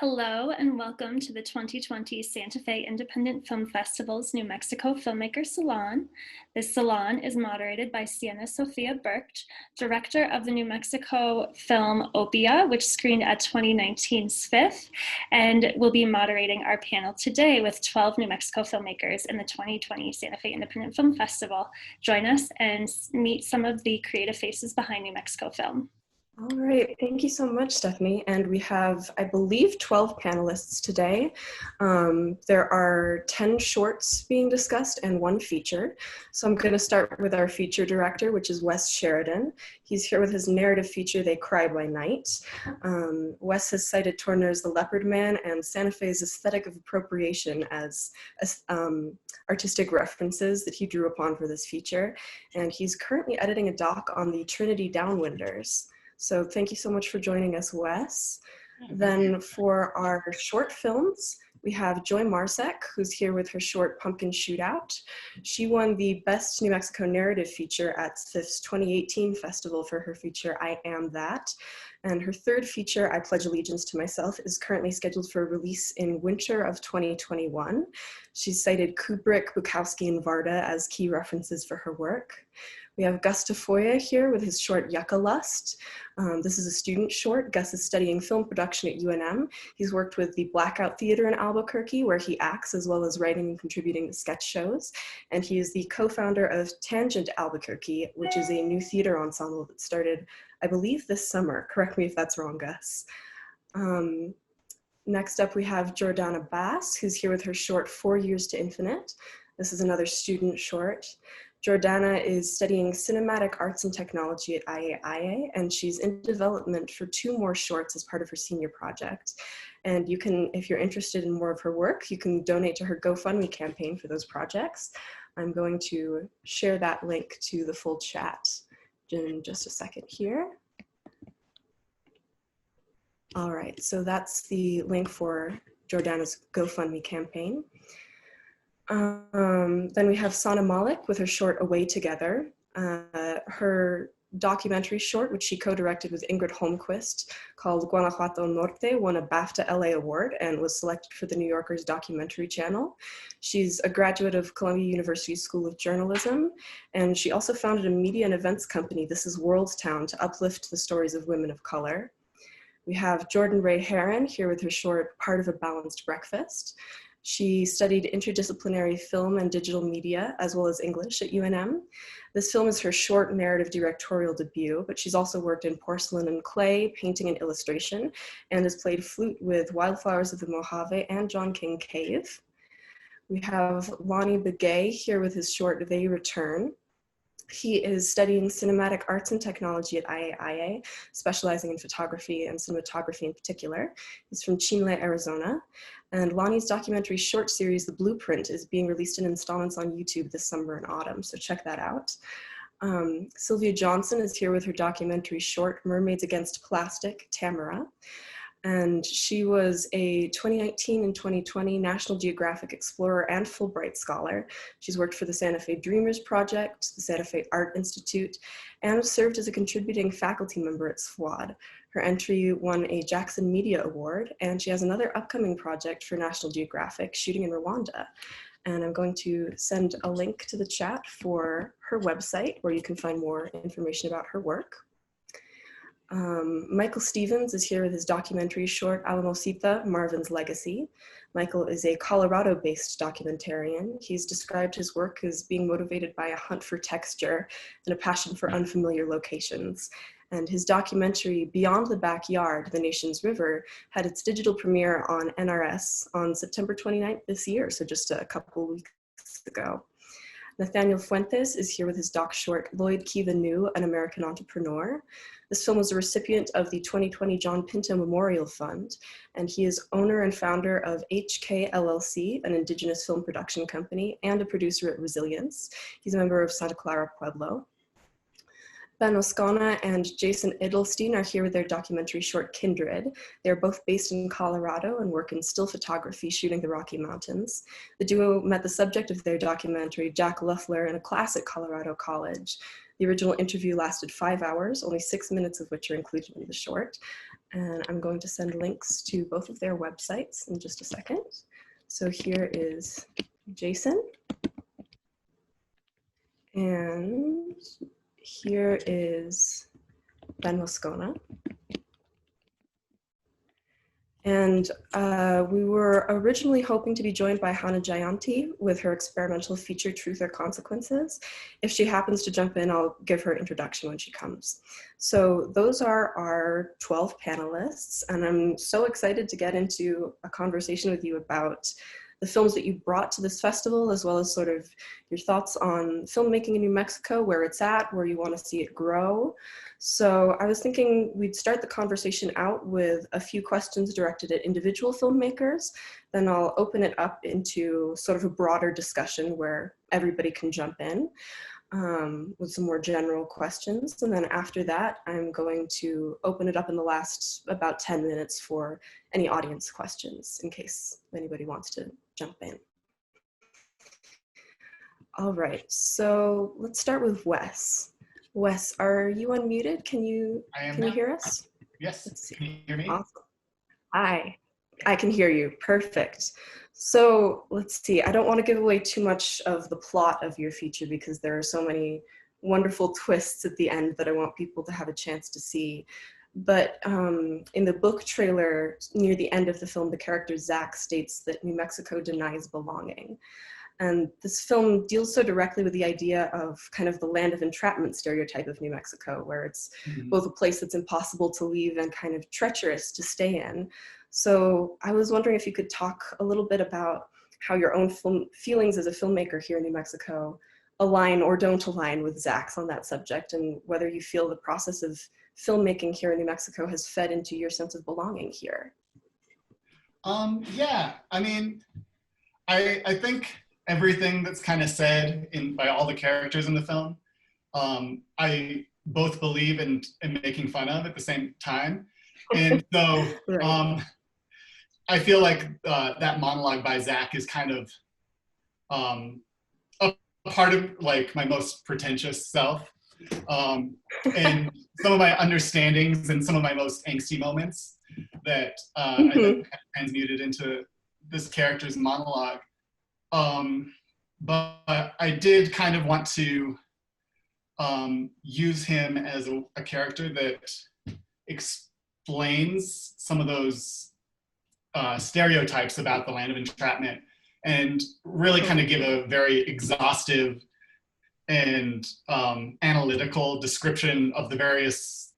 Hello and welcome to the 2020 Santa Fe Independent Film Festival's New Mexico Filmmaker Salon. This salon is moderated by Siena Sofia Bergt, director of the New Mexico film Opia, which screened at 2019 SFiFF, and will be moderating our panel today with 12 New Mexico filmmakers in the 2020 Santa Fe Independent Film Festival. Join us and meet some of the creative faces behind New Mexico film. All right, thank you so much, Stephanie. And we have, I believe, 12 panelists today. There are 10 shorts being discussed and one feature. So I'm going to start with our feature director, which is Wes Sheridan. He's here with his narrative feature, They Cry by Night. Wes has cited Turner's The Leopard Man and Santa Fe's aesthetic of appropriation as artistic references that he drew upon for this feature. And he's currently editing a doc on the Trinity Downwinders. So thank you so much for joining us, Wes. Then for our short films, we have Joy Marzec, who's here with her short Pumpkin Shootout. She won the Best New Mexico Narrative Feature at SFiFF's 2018 festival for her feature, I Am That. And her third feature, I Pledge Allegiance to Myself, is currently scheduled for release in winter of 2021. She's cited Kubrick, Bukowski, and Varda as key references for her work. We have Gus Tafoya here with his short Yucca Lust. This is a student short. Gus is studying film production at UNM. He's worked with the Blackout Theater in Albuquerque, where he acts as well as writing and contributing to sketch shows. And he is the co-founder of Tangent Albuquerque, which is a new theater ensemble that started, I believe, this summer. Correct me if that's wrong, Gus. Next up, we have Jordana Bass, who's here with her short 4 Years to Infinite. This is another student short. Jordana is studying cinematic arts and technology at IAIA, and she's in development for 2 more shorts as part of her senior project. And you can, if you're interested in more of her work, you can donate to her GoFundMe campaign for those projects. I'm going to share that link to the full chat in just a second here. All right, so that's the link for Jordana's GoFundMe campaign. Then we have Sana Malik with her short Away Together. Her documentary short, which she co-directed with Ingrid Holmquist, called Guanajuato Norte, won a BAFTA LA award and was selected for the New Yorker's documentary channel. She's a graduate of Columbia University School of Journalism, and she also founded a media and events company, This is Worldtown, to uplift the stories of women of color. We have Jordan Ray Heron here with her short Part of a Balanced Breakfast. She studied interdisciplinary film and digital media, as well as English at UNM. This film is her short narrative directorial debut, but she's also worked in porcelain and clay, painting and illustration, and has played flute with Wildflowers of the Mojave and John King Cave. We have Lonnie Begaye here with his short They Return. He is studying cinematic arts and technology at IAIA, specializing in photography and cinematography in particular. He's from Chinle, Arizona. And Lonnie's documentary short series, The Blueprint, is being released in installments on YouTube this summer and autumn, so check that out. Sylvia Johnson is here with her documentary short, Mermaids Against Plastic, Tamara. And she was a 2019 and 2020 National Geographic Explorer and Fulbright Scholar. She's worked for the Santa Fe Dreamers Project, the Santa Fe Art Institute, and served as a contributing faculty member at SWAD. Her entry won a Jackson Media Award, and she has another upcoming project for National Geographic, shooting in Rwanda. And I'm going to send a link to the chat for her website, where you can find more information about her work. Michael Stevens is here with his documentary short, Alamocita, Marvin's Legacy. Michael is a Colorado-based documentarian. He's described his work as being motivated by a hunt for texture and a passion for unfamiliar locations. And his documentary, Beyond the Backyard, The Nation's River, had its digital premiere on NRS on September 29th this year, so just a couple weeks ago. Nathaniel Fuentes is here with his doc short, Lloyd, Kiva, An American Entrepreneur. This film was a recipient of the 2020 John Pinto Memorial Fund, and he is owner and founder of HK LLC, an indigenous film production company, and a producer at Resilience. He's a member of Santa Clara Pueblo. Ben Moscona and Jason Edelstein are here with their documentary short Kindred. They're both based in Colorado and work in still photography, shooting the Rocky Mountains. The duo met the subject of their documentary, Jack Luffler, in a class at Colorado College. The original interview lasted 5 hours, only 6 minutes of which are included in the short. And I'm going to send links to both of their websites in just a second. So here is Jason. And here is Ben Moscona. And we were originally hoping to be joined by Hannah Jayanti with her experimental feature, Truth or Consequences. If she happens to jump in, I'll give her introduction when she comes. So those are our 12 panelists, and I'm so excited to get into a conversation with you about the films that you brought to this festival, as well as sort of your thoughts on filmmaking in New Mexico, where it's at, where you want to see it grow. So I was thinking we'd start the conversation out with a few questions directed at individual filmmakers. Then I'll open it up into sort of a broader discussion where everybody can jump in with some more general questions. And then after that, I'm going to open it up in the last about 10 minutes for any audience questions in case anybody wants to jump in. All right, so let's start with Wes. Wes, are you unmuted? Can you hear us? Yes. Let's see. Can you hear me? Awesome. Hi, I can hear you. Perfect. So let's see. I don't want to give away too much of the plot of your feature because there are so many wonderful twists at the end that I want people to have a chance to see. But in the book trailer, near the end of the film, the character Zach states that New Mexico denies belonging. And this film deals so directly with the idea of kind of the land of entrapment stereotype of New Mexico, where it's both a place that's impossible to leave and kind of treacherous to stay in. So I was wondering if you could talk a little bit about how your own feelings as a filmmaker here in New Mexico align or don't align with Zach's on that subject, and whether you feel the process of filmmaking here in New Mexico has fed into your sense of belonging here. Yeah, I mean, I think everything that's kind of said by all the characters in the film, I both believe and am making fun of at the same time. And so Right. I feel like that monologue by Zach is kind of a part of like my most pretentious self. And some of my understandings and some of my most angsty moments that I then kind of transmuted into this character's monologue. But I did kind of want to use him as a character that explains some of those stereotypes about the land of entrapment and really kind of give a very exhaustive and analytical description of the various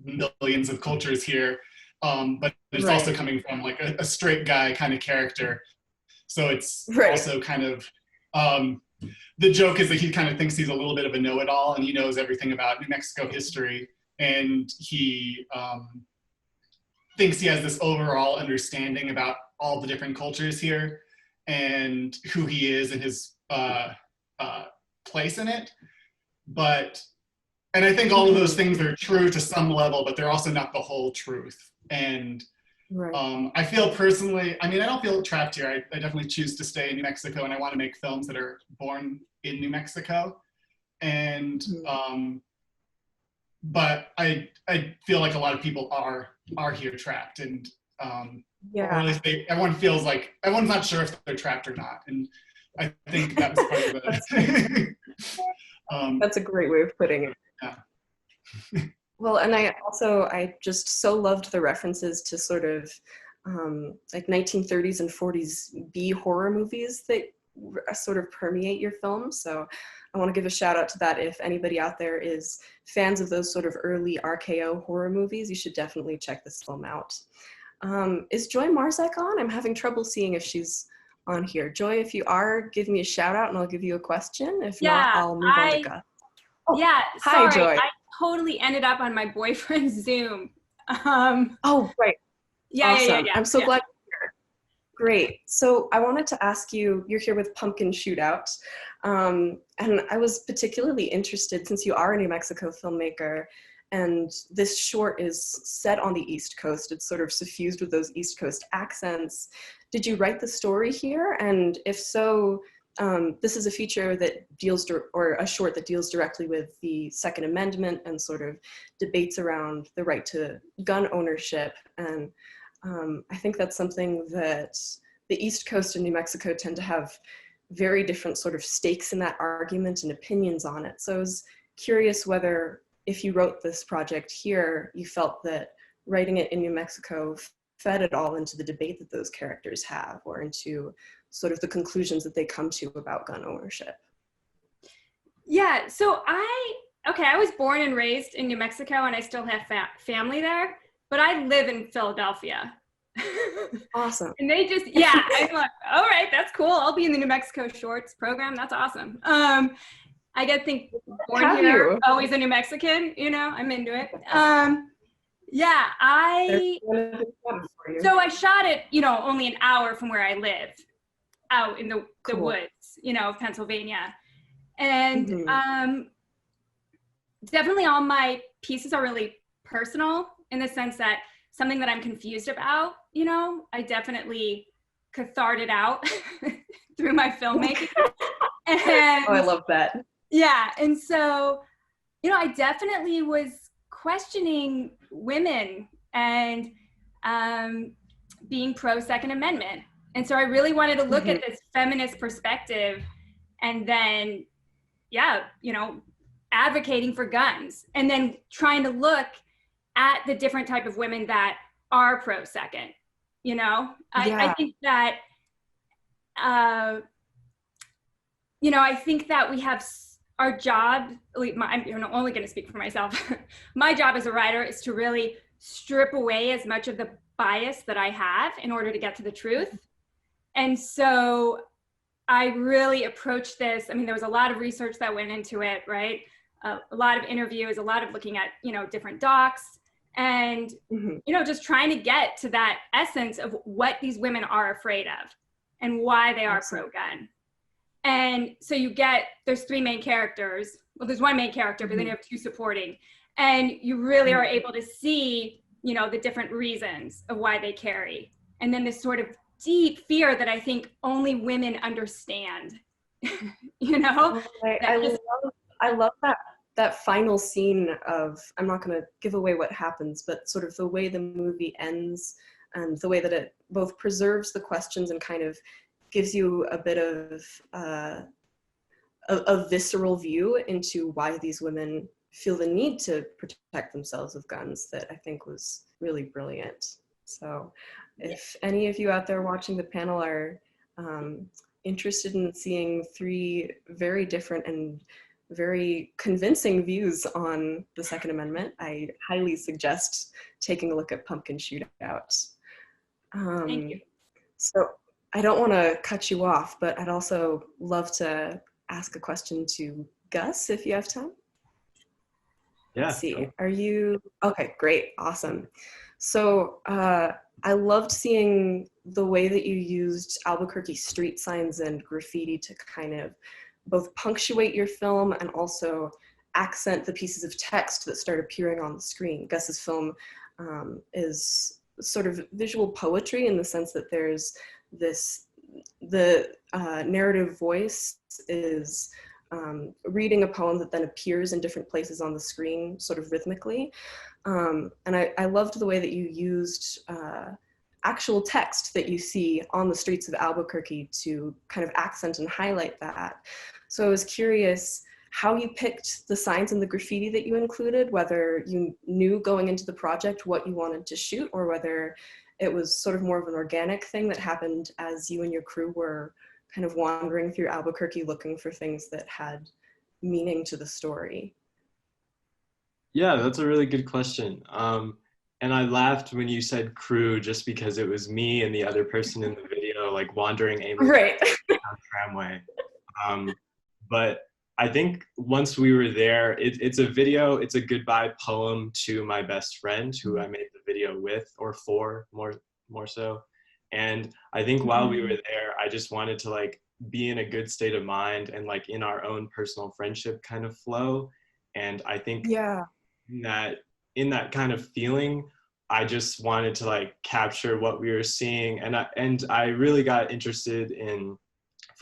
millions of cultures here. But it's also coming from like a straight guy kind of character. So it's also kind of, the joke is that he kind of thinks he's a little bit of a know-it-all and he knows everything about New Mexico history. And he thinks he has this overall understanding about all the different cultures here and who he is and his place in it. And I think all of those things are true to some level, but they're also not the whole truth. And I feel personally, I mean, I don't feel trapped here. I definitely choose to stay in New Mexico and I want to make films that are born in New Mexico. And, but I feel like a lot of people are here trapped and, or at least everyone's not sure if they're trapped or not. And I think that was part of it. That's a great way of putting it. Yeah. Well, and I just so loved the references to sort of like 1930s and 40s B horror movies that sort of permeate your film. So I want to give a shout out to that. If anybody out there is fans of those sort of early RKO horror movies, you should definitely check this film out. Is Joy Marzec on? I'm having trouble seeing if she's on here. Joy, if you are, give me a shout out and I'll give you a question. If not, I'll move on to Gus. Oh, yeah, hi, sorry. Joy. I totally ended up on my boyfriend's Zoom. Oh, right. Yeah, awesome. yeah. I'm so glad you're here. Great. So I wanted to ask you, you're here with Pumpkin Shootout. And I was particularly interested, since you are a New Mexico filmmaker, and this short is set on the East Coast. It's sort of suffused with those East Coast accents. Did you write the story here? And if so, this is a feature that deals, or a short that deals directly with the Second Amendment and sort of debates around the right to gun ownership. And I think that's something that the East Coast and New Mexico tend to have very different sort of stakes in that argument and opinions on it. So I was curious whether, if you wrote this project here, you felt that writing it in New Mexico fed at all into the debate that those characters have, or into sort of the conclusions that they come to about gun ownership. Yeah, so I was born and raised in New Mexico, and I still have family there, but I live in Philadelphia. Awesome. And they just, yeah, I'm like, all right, that's cool. I'll be in the New Mexico Shorts program. That's awesome. I get to think born here, always a New Mexican, you know, I'm into it. Yeah, so I shot it, you know, only an hour from where I live, out in the woods, you know, of Pennsylvania. And definitely all my pieces are really personal, in the sense that something that I'm confused about, you know, I definitely catharted out through my filmmaking. And, I love that. Yeah, and so, you know, I definitely was questioning women and being pro Second Amendment. And so I really wanted to look at this feminist perspective, and then, yeah, you know, advocating for guns, and then trying to look at the different type of women that are pro Second, you know? I think that, you know, I think that we have our job, I'm only going to speak for myself. My job as a writer is to really strip away as much of the bias that I have in order to get to the truth. And so I really approached this. I mean, there was a lot of research that went into it, right? A lot of interviews, a lot of looking at, you know, different docs, and, you know, just trying to get to that essence of what these women are afraid of and why they are pro-gun. And so there's three main characters. Well, there's one main character, but then you have two supporting. And you really are able to see, you know, the different reasons of why they carry. And then this sort of deep fear that I think only women understand, you know? I love that final scene of, I'm not going to give away what happens, but sort of the way the movie ends, and the way that it both preserves the questions and kind of gives you a bit of a visceral view into why these women feel the need to protect themselves with guns, that I think was really brilliant. So if any of you out there watching the panel are interested in seeing three very different and very convincing views on the Second Amendment, I highly suggest taking a look at Pumpkin Shootout. Thank you. So I don't want to cut you off, but I'd also love to ask a question to Gus, if you have time. Yeah. Let's see, are you, okay, great, awesome. So I loved seeing the way that you used Albuquerque street signs and graffiti to kind of both punctuate your film and also accent the pieces of text that start appearing on the screen. Gus's film is sort of visual poetry, in the sense that there's the narrative voice is reading a poem that then appears in different places on the screen, sort of rhythmically. And I loved the way that you used actual text that you see on the streets of Albuquerque to kind of accent and highlight that. So I was curious how you picked the signs and the graffiti that you included, whether you knew going into the project what you wanted to shoot, or whether it was sort of more of an organic thing that happened as you and your crew were kind of wandering through Albuquerque looking for things that had meaning to the story. Yeah, that's a really good question. And I laughed when you said crew, just because it was me and the other person in the video, like wandering aimlessly down the tramway. But I think once we were there, it's a video, it's a goodbye poem to my best friend who I made the video with, or for, more so. And I think while we were there, I just wanted to like be in a good state of mind and like in our own personal friendship kind of flow. And I think in that kind of feeling, I just wanted to like capture what we were seeing. And I really got interested in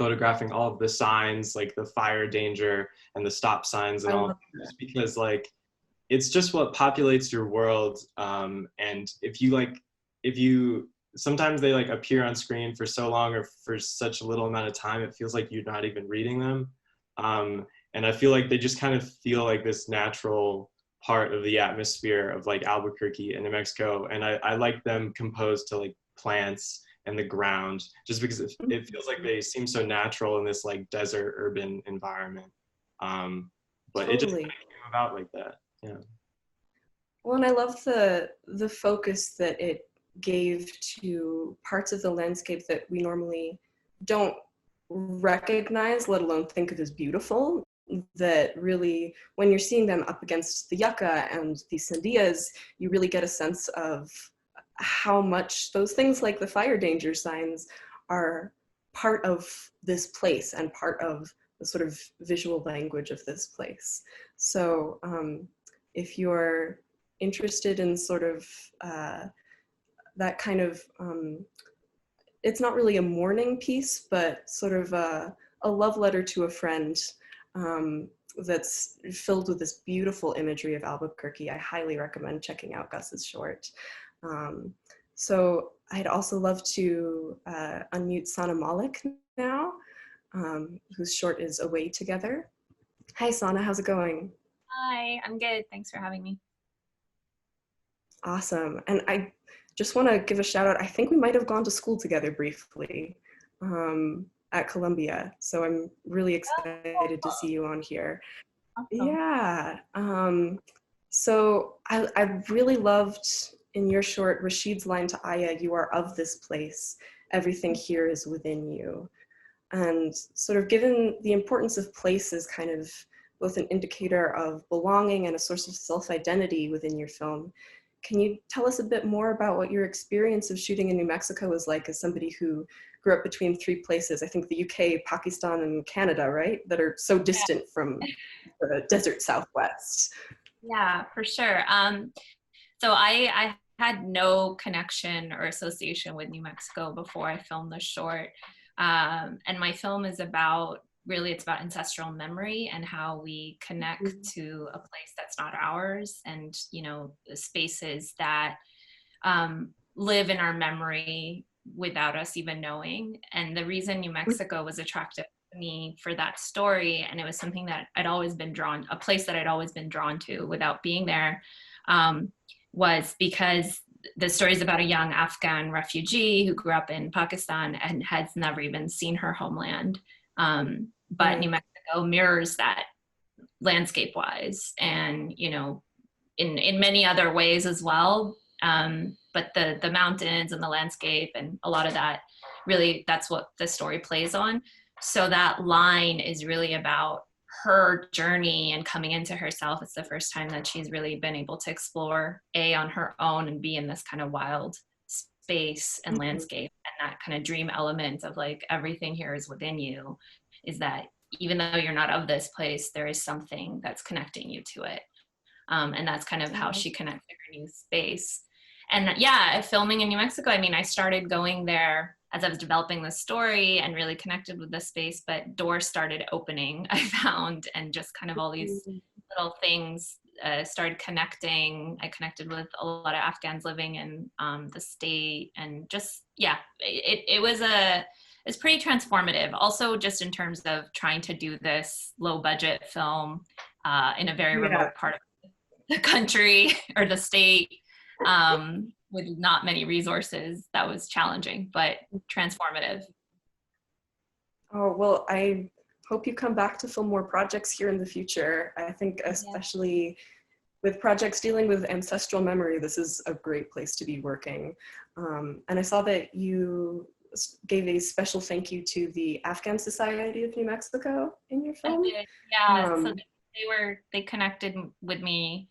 photographing all of the signs, like the fire danger and the stop signs and all, just because like it's just what populates your world. And if you sometimes they like appear on screen for so long or for such a little amount of time, it feels like you're not even reading them. And I feel like they just kind of feel like this natural part of the atmosphere of like Albuquerque and New Mexico. And I like them composed to like plants and the ground, just because it feels like they seem so natural in this like desert urban environment. But it just kind of came about like that. Yeah. Well, and I love the focus that it gave to parts of the landscape that we normally don't recognize, let alone think of as beautiful, that really, when you're seeing them up against the yucca and the sandias, you really get a sense of how much those things like the fire danger signs are part of this place and part of the sort of visual language of this place. So if you're interested in sort of that kind of, it's not really a mourning piece, but sort of a love letter to a friend that's filled with this beautiful imagery of Albuquerque, I highly recommend checking out Gus's short. So I'd also love to unmute Sana Malik now, whose short is Away Together. Hi, Sana, how's it going? Hi, I'm good. Thanks for having me. Awesome. And I just want to give a shout out. I think we might have gone to school together briefly at Columbia. So I'm really excited to see you on here. Awesome. Yeah. So I really loved in your short, Rashid's line to Aya, "You are of this place. Everything here is within you." And sort of given the importance of place as kind of both an indicator of belonging and a source of self-identity within your film, can you tell us a bit more about what your experience of shooting in New Mexico was like as somebody who grew up between three places, I think the UK, Pakistan, and Canada, right? That are so distant from the desert Southwest. Yeah, for sure. So I had no connection or association with New Mexico before I filmed the short. And my film is about, really it's about ancestral memory and how we connect to a place that's not ours, and you know, the spaces that live in our memory without us even knowing. And the reason New Mexico was attractive to me for that story, and it was something that I'd always been drawn, a place that I'd always been drawn to without being there, was because the story is about a young Afghan refugee who grew up in Pakistan and has never even seen her homeland. But New Mexico mirrors that landscape-wise, and you know, in many other ways as well. But the mountains and the landscape and a lot of that, really, that's what the story plays on. So that line is really about her journey and coming into herself. It's the first time that she's really been able to explore on her own and be in this kind of wild space and landscape. And that kind of dream element of like, everything here is within you, is that even though you're not of this place, there is something that's connecting you to it. And that's kind of how she connects to her new space. And yeah, filming in New Mexico, I mean, I started going there as I was developing the story and really connected with the space, but doors started opening, I found, and just kind of all these little things started connecting. I connected with a lot of Afghans living in the state, and just, yeah, it's pretty transformative. Also, just in terms of trying to do this low budget film in a very remote part of the country or the state, with not many resources, that was challenging, but transformative. Oh, well, I hope you come back to film more projects here in the future. I think especially with projects dealing with ancestral memory, this is a great place to be working. And I saw that you gave a special thank you to the Afghan Society of New Mexico in your film. I did, yeah. So they connected with me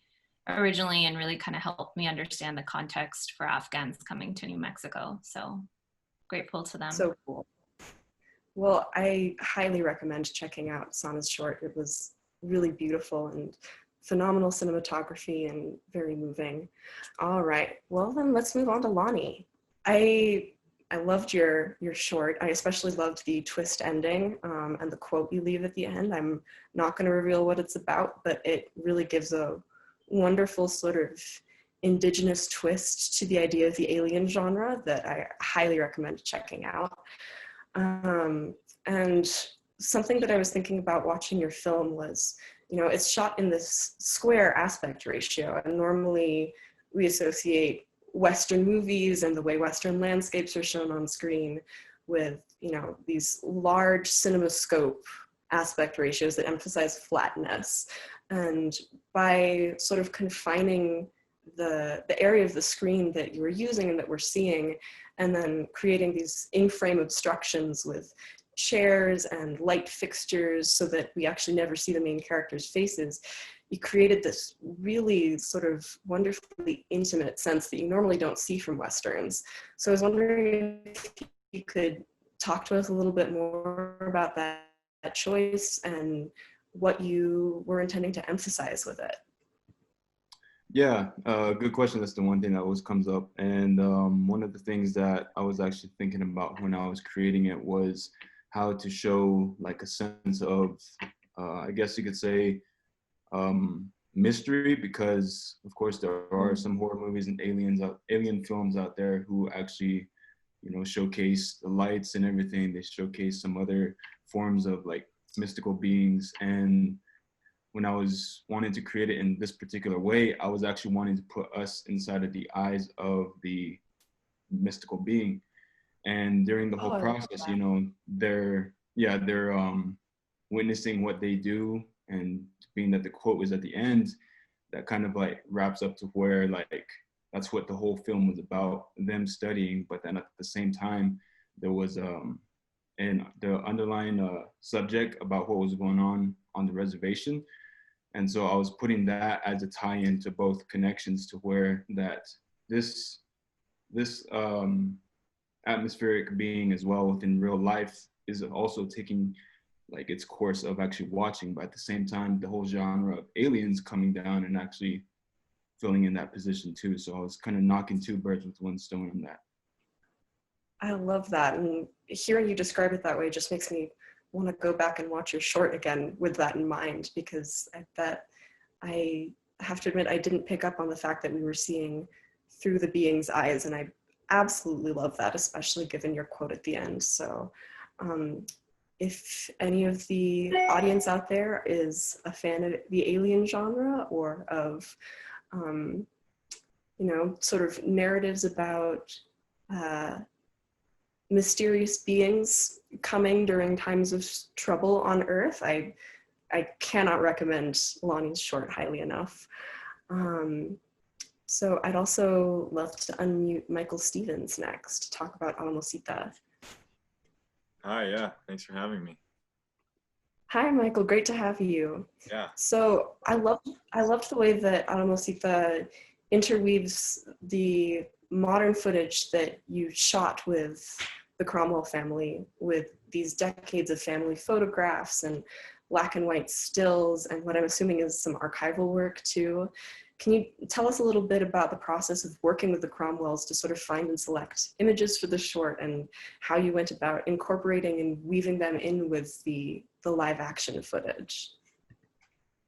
originally and really kind of helped me understand the context for Afghans coming to New Mexico. So grateful to them. So cool. Well, I highly recommend checking out Sana's short. It was really beautiful and phenomenal cinematography and very moving. All right, well then let's move on to Lonnie. I I loved your short. I especially loved the twist ending and the quote you leave at the end. I'm not going to reveal what it's about, but it really gives a wonderful sort of indigenous twist to the idea of the alien genre that I highly recommend checking out. And something that I was thinking about watching your film was, you know, it's shot in this square aspect ratio, and normally we associate Western movies and the way Western landscapes are shown on screen with, you know, these large cinemascope aspect ratios that emphasize flatness. And by sort of confining the area of the screen that you were using and that we're seeing, and then creating these in-frame obstructions with chairs and light fixtures so that we actually never see the main characters' faces, you created this really sort of wonderfully intimate sense that you normally don't see from Westerns. So I was wondering if you could talk to us a little bit more about that choice and what you were intending to emphasize with it. Yeah, good question. That's the one thing that always comes up. And one of the things that I was actually thinking about when I was creating it was how to show like a sense of, I guess you could say, mystery, because of course there are some horror movies and alien films out there who actually, you know, showcase the lights and everything. They showcase some other forms of like mystical beings. And when I was wanting to create it in this particular way, I was actually wanting to put us inside of the eyes of the mystical being. And during the whole process, you know, they're witnessing what they do, and being that the quote was at the end, that kind of like wraps up to where like that's what the whole film was about, them studying. But then at the same time, there was and the underlying subject about what was going on the reservation. And so I was putting that as a tie-in to both connections, to where that this atmospheric being as well within real life is also taking like its course of actually watching, but at the same time, the whole genre of aliens coming down and actually filling in that position too. So I was kind of knocking two birds with one stone on that. I love that. And hearing you describe it that way just makes me want to go back and watch your short again with that in mind, because I have to admit, I didn't pick up on the fact that we were seeing through the being's eyes. And I absolutely love that, especially given your quote at the end. So if any of the audience out there is a fan of the alien genre, or of, you know, sort of narratives about mysterious beings coming during times of trouble on Earth, I cannot recommend Lonnie's short highly enough. So I'd also love to unmute Michael Stevens next to talk about Alamocita. Hi, yeah, thanks for having me. Hi, Michael, great to have you. Yeah. So I loved the way that Alamocita interweaves the modern footage that you shot with the Cromwell family, with these decades of family photographs and black and white stills, and what I'm assuming is some archival work too. Can you tell us a little bit about the process of working with the Cromwells to sort of find and select images for the short, and how you went about incorporating and weaving them in with the live action footage?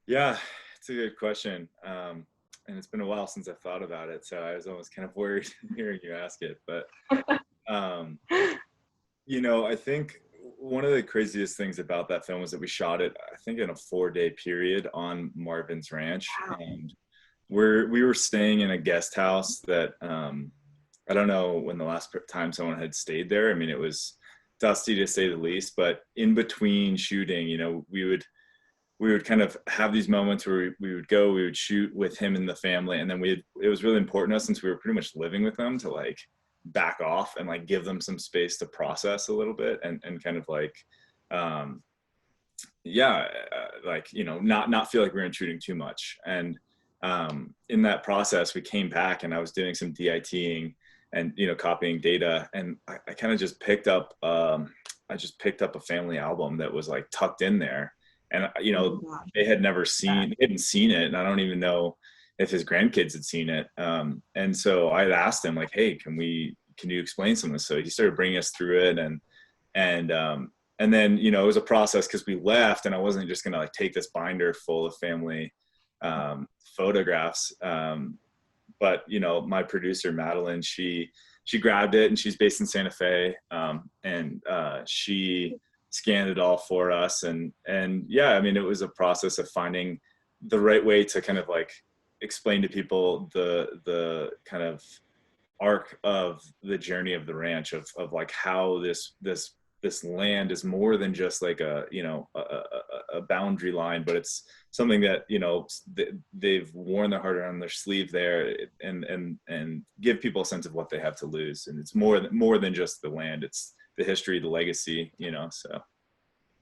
Yeah, it's a good question. And it's been a while since I've thought about it, so I was almost kind of worried hearing you ask it. But, you know, I think one of the craziest things about that film was that we shot it, I think, in a 4-day period on Marvin's ranch. Wow. And we were staying in a guest house that, I don't know when the last time someone had stayed there. I mean, it was dusty to say the least, but in between shooting, you know, we would kind of have these moments where we would shoot with him and the family. And then it was really important to us, since we were pretty much living with them, to like back off and like give them some space to process a little bit, and kind of like, like, you know, not feel like we were intruding too much. And in that process, we came back and I was doing some DITing and, you know, copying data. And I kind of just picked up, a family album that was like tucked in there. And, you know, they hadn't seen it. And I don't even know if his grandkids had seen it. And so I had asked him, like, hey, can we can you explain some of this? So he started bringing us through it, and then, you know, it was a process because we left, and I wasn't just gonna like take this binder full of family photographs. But you know, my producer Madeline, she grabbed it, and she's based in Santa Fe, and she scanned it all for us, and yeah, I mean, it was a process of finding the right way to kind of like explain to people the kind of arc of the journey of the ranch, of like how this land is more than just like a, you know, a boundary line, but it's something that, you know, they've worn their heart on their sleeve there, and give people a sense of what they have to lose. And it's more than just the land, it's the history, the legacy, you know, so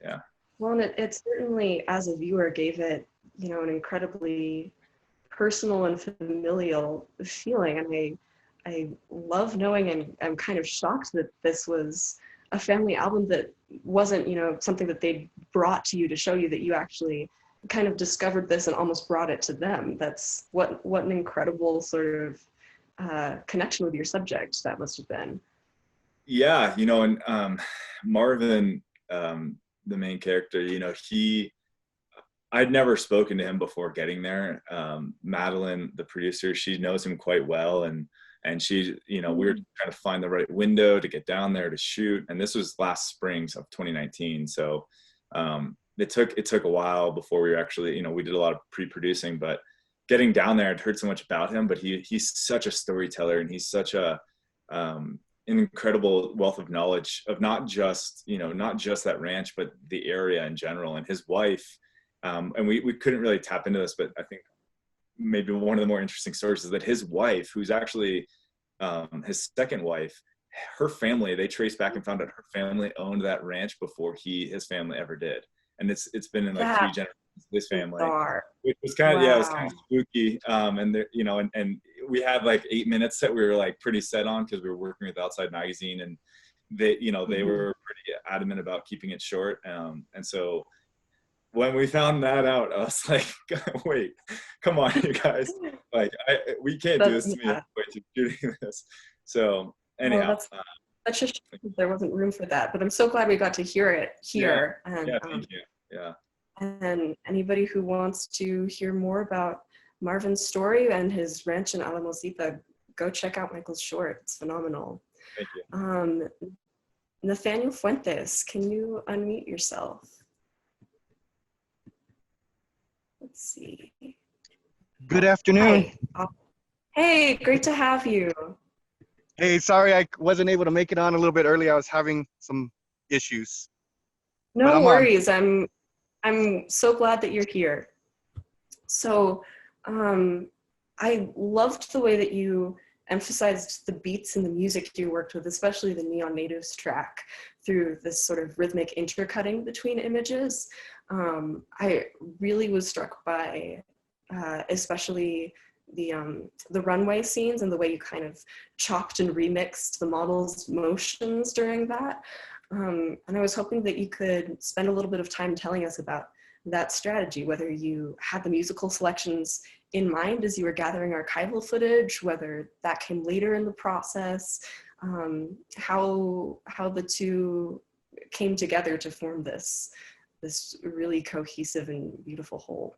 yeah. Well, and it certainly, as a viewer, gave it, you know, an incredibly personal and familial feeling. And I love knowing, and I'm kind of shocked that this was a family album that wasn't, you know, something that they brought to you to show you, that you actually kind of discovered this and almost brought it to them. That's what an incredible sort of connection with your subject that must have been. Yeah, you know, and Marvin, the main character, you know, I'd never spoken to him before getting there. Madeline, the producer, she knows him quite well, and she, you know, we were trying to find the right window to get down there to shoot. And this was last spring of 2019. So it took a while before we were actually, you know, we did a lot of pre-producing, but getting down there, I'd heard so much about him, but he's such a storyteller, and he's such an incredible wealth of knowledge of not just that ranch, but the area in general. And his wife, and we couldn't really tap into this, but I think maybe one of the more interesting stories is that his wife, who's actually his second wife, her family, they traced back and found out her family owned that ranch before his family ever did. And it's been in like 3 generations of this family, which was kind of, yeah, it was kind of spooky. And there, you know, and we had like 8 minutes that we were like pretty set on, because we were working with Outside Magazine, and they, you know, they were pretty adamant about keeping it short. And so when we found that out, I was like, wait, come on, you guys. Like, we can't do this to me. I'm shooting this. So anyhow. Well, that's just, there wasn't room for that. But I'm so glad we got to hear it here. Yeah, and, yeah, thank you. Yeah. And anybody who wants to hear more about Marvin's story and his ranch in Alamocita, go check out Michael's short. It's phenomenal. Thank you. Nathaniel Fuentes, can you unmute yourself? Let's see. Good afternoon. Hi. Hey, great to have you. Hey, sorry I wasn't able to make it on a little bit early. I was having some issues. No worries. I'm so glad that you're here. So I loved the way that you emphasized the beats and the music you worked with, especially the Neon Natives track, through this sort of rhythmic intercutting between images. I really was struck by especially the runway scenes and the way you kind of chopped and remixed the models' motions during that. And I was hoping that you could spend a little bit of time telling us about that strategy, whether you had the musical selections in mind as you were gathering archival footage, whether that came later in the process, how the two came together to form this really cohesive and beautiful whole.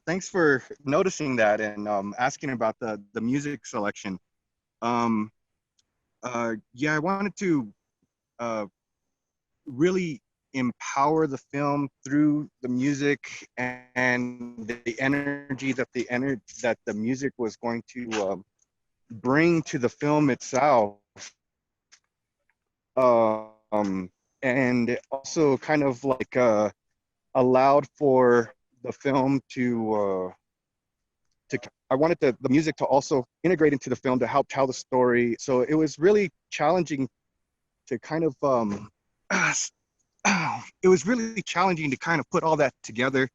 Thanks for noticing that and asking about the music selection. Yeah, I wanted to really empower the film through the music and the energy that the music was going to bring to the film itself. And also kind of like allowed for the film to I wanted the music to also integrate into the film to help tell the story. So it was really challenging to kind of it was really challenging to kind of put all that together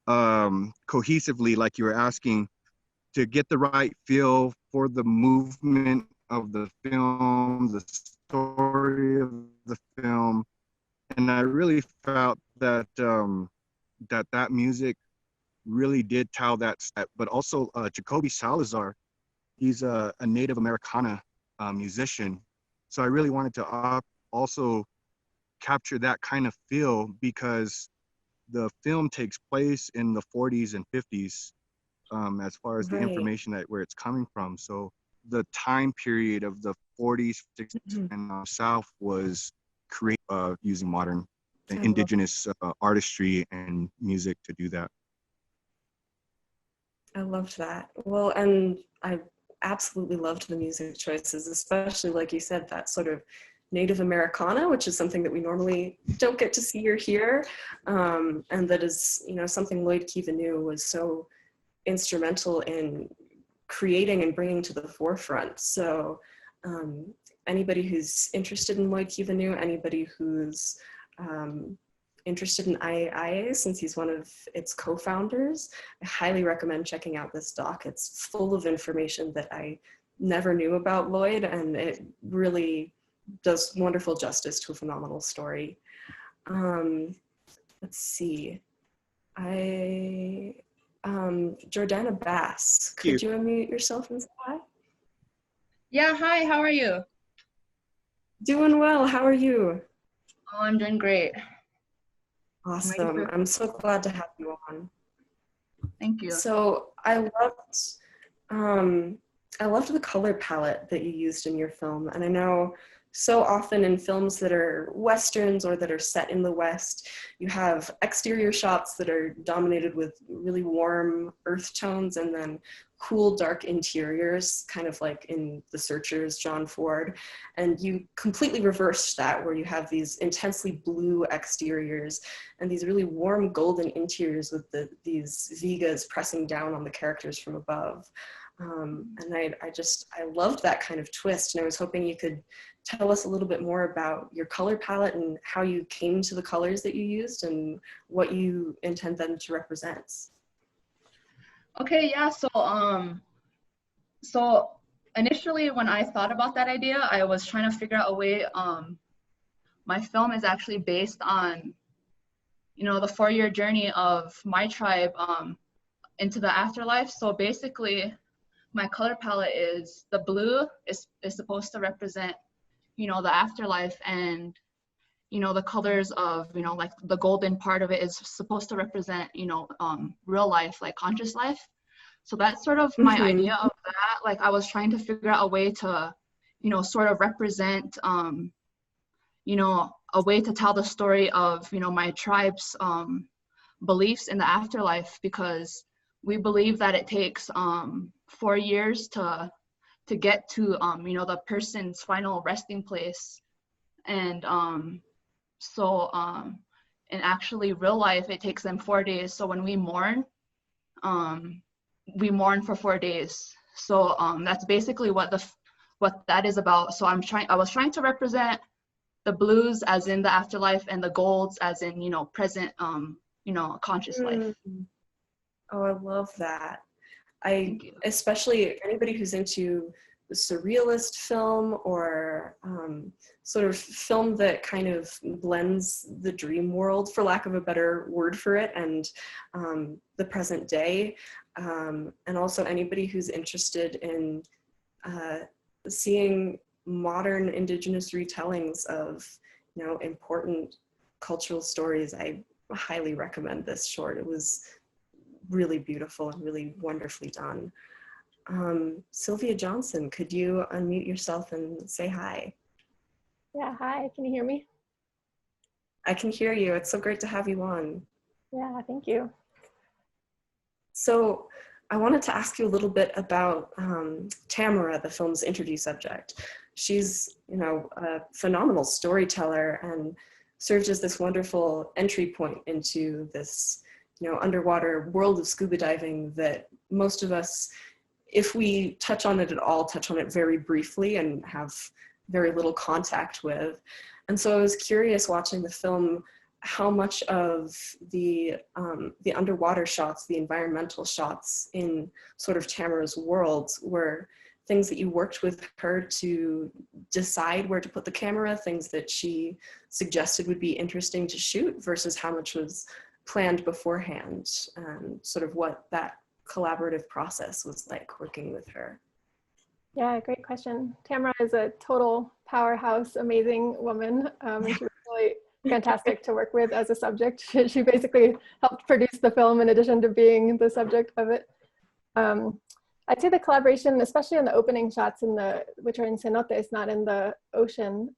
cohesively, like you were asking, to get the right feel for the movement of the film, the story of the film. And I really felt that that music really did tell that, but also Jacoby Salazar he's a Native Americana musician. So I really wanted to also capture that kind of feel, because the film takes place in the 40s and 50s, as far as the information where it's coming from. So the time period of the 40s, 60s, and South was created using modern indigenous artistry and music to do that. I loved that. Well, and I absolutely loved the music choices, especially, like you said, that sort of Native Americana, which is something that we normally don't get to see or hear, and that is, you know, something Lloyd Kiva knew was so instrumental in creating and bringing to the forefront. So anybody who's interested in Lloyd Kiva knew, anybody who's interested in IAIA, since he's one of its co-founders, I highly recommend checking out this doc. It's full of information that I never knew about Lloyd, and it really does wonderful justice to a phenomenal story. Let's see. Jordana Bass, could you unmute yourself and say hi? Yeah, hi, how are you? Doing well, how are you? Oh, I'm doing great. Awesome, I'm so glad to have you on. Thank you. So I loved the color palette that you used in your film, and I know so often in films that are Westerns or that are set in the West, you have exterior shots that are dominated with really warm earth tones and then cool, dark interiors, kind of like in The Searchers, John Ford. And you completely reversed that, where you have these intensely blue exteriors and these really warm golden interiors with these vigas pressing down on the characters from above. And I loved that kind of twist, and I was hoping you could tell us a little bit more about your color palette and how you came to the colors that you used and what you intend them to represent. Okay, yeah, so initially when I thought about that idea, I was trying to figure out a way, my film is actually based on, you know, the 4-year journey of my tribe into the afterlife. So basically, my color palette is, the blue is supposed to represent, you know, the afterlife, and, you know, the colors of, you know, like the golden part of it is supposed to represent, you know, real life, like conscious life. So that's sort of my idea of that. Like, I was trying to figure out a way to, you know, sort of represent, you know, a way to tell the story of, you know, my tribe's beliefs in the afterlife, because we believe that it takes 4 years to get to, you know, the person's final resting place. And so in actually real life, it takes them 4 days. So when we mourn for 4 days. So that's basically what that is about. So I was trying to represent the blues as in the afterlife and the golds as in, you know, present, you know, conscious life. Oh, I love that. Especially anybody who's into the surrealist film or sort of film that kind of blends the dream world, for lack of a better word for it, and the present day. And also anybody who's interested in seeing modern Indigenous retellings of, you know, important cultural stories. I highly recommend this short. It was really beautiful and really wonderfully done. Sylvia Johnson, could you unmute yourself and say hi? Yeah, hi, can you hear me? I can hear you. It's so great to have you on. Yeah, thank you. So I wanted to ask you a little bit about Tamara, the film's interview subject. She's, you know, a phenomenal storyteller and served as this wonderful entry point into this, you know, underwater world of scuba diving that most of us, if we touch on it at all, touch on it very briefly and have very little contact with. And so I was curious watching the film how much of the underwater shots, the environmental shots in sort of Tamara's world were things that you worked with her to decide where to put the camera, things that she suggested would be interesting to shoot, versus how much was planned beforehand, and sort of what that collaborative process was like working with her. Yeah, great question. Tamara is a total powerhouse, amazing woman, and she was really fantastic to work with as a subject. She basically helped produce the film in addition to being the subject of it. I'd say the collaboration, especially in the opening shots which are in cenotes, not in the ocean,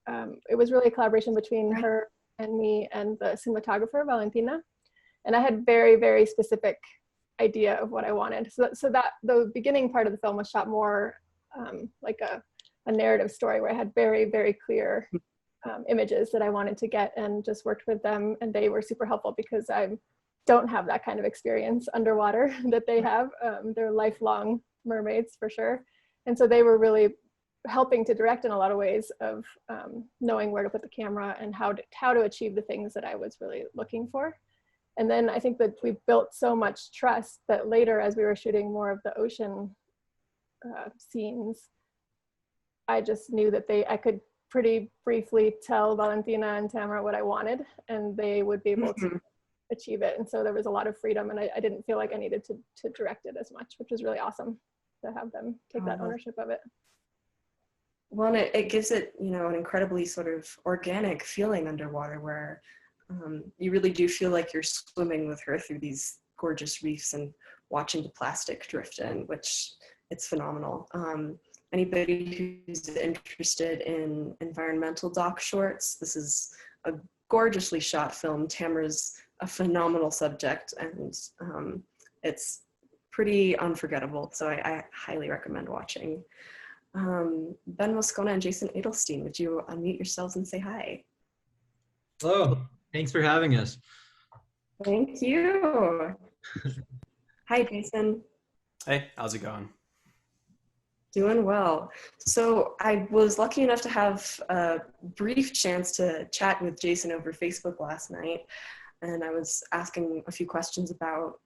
it was really a collaboration between her and me and the cinematographer, Valentina. And I had very, very specific idea of what I wanted. So that the beginning part of the film was shot more like a narrative story where I had very, very clear images that I wanted to get, and just worked with them. And they were super helpful because I don't have that kind of experience underwater that they have. They're lifelong mermaids for sure. And so they were really helping to direct in a lot of ways of knowing where to put the camera and how to achieve the things that I was really looking for. And then I think that we built so much trust that later, as we were shooting more of the ocean scenes, I just knew that I could pretty briefly tell Valentina and Tamara what I wanted, and they would be able to achieve it. And so there was a lot of freedom, and I didn't feel like I needed to direct it as much, which was really awesome to have them take that ownership of it. Well, and it gives it, you know, an incredibly sort of organic feeling underwater, where you really do feel like you're swimming with her through these gorgeous reefs and watching the plastic drift in, which it's phenomenal. Anybody who's interested in environmental doc shorts, this is a gorgeously shot film. Tamara's a phenomenal subject, and it's pretty unforgettable. So I highly recommend watching. Ben Moscona and Jason Edelstein, would you unmute yourselves and say hi? Hello, thanks for having us. Thank you. Hi, Jason. Hey, how's it going? Doing well. So I was lucky enough to have a brief chance to chat with Jason over Facebook last night, and I was asking a few questions about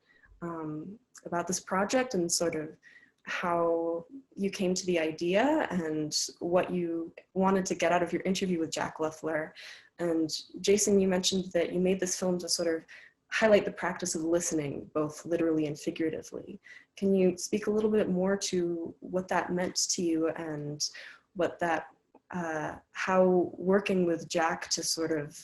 this project and sort of how you came to the idea and what you wanted to get out of your interview with Jack Leffler. And Jason, you mentioned that you made this film to sort of highlight the practice of listening, both literally and figuratively. Can you speak a little bit more to what that meant to you, and what that, how working with Jack to sort of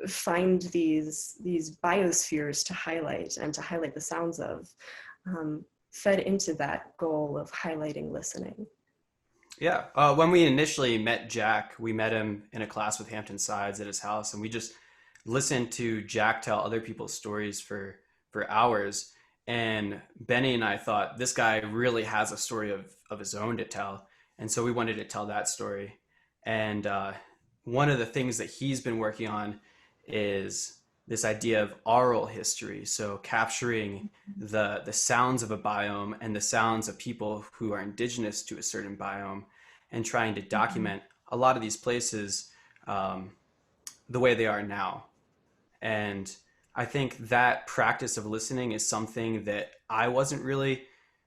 find these biospheres to highlight and to highlight the sounds of, fed into that goal of highlighting listening? Yeah, when we initially met Jack, we met him in a class with Hampton Sides at his house, and we just listened to Jack tell other people's stories for hours. And Benny and I thought, this guy really has a story of his own to tell. And so we wanted to tell that story. And one of the things that he's been working on is this idea of oral history. So capturing the sounds of a biome and the sounds of people who are indigenous to a certain biome, and trying to document a lot of these places the way they are now. And I think that practice of listening is something that I wasn't really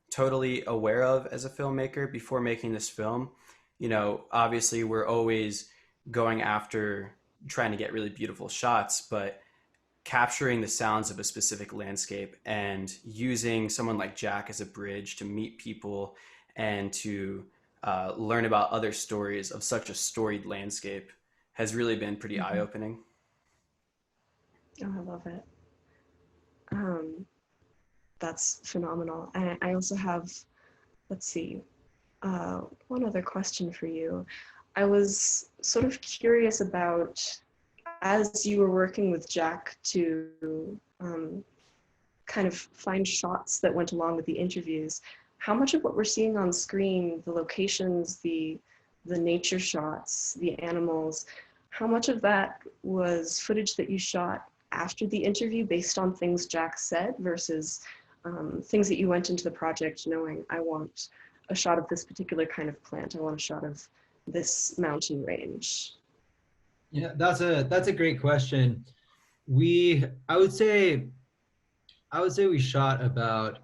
totally aware of as a filmmaker before making this film. You know, obviously we're always going after trying to get really beautiful shots, but capturing the sounds of a specific landscape and using someone like Jack as a bridge to meet people and to learn about other stories of such a storied landscape has really been pretty eye-opening. Oh, I love it. That's phenomenal. And I also have, let's see, one other question for you. I was sort of curious about, as you were working with Jack to kind of find shots that went along with the interviews, how much of what we're seeing on screen, the locations, the nature shots, the animals, how much of that was footage that you shot after the interview based on things Jack said versus things that you went into the project knowing, I want a shot of this particular kind of plant, I want a shot of this mountain range? Yeah, that's a great question. I would say we shot about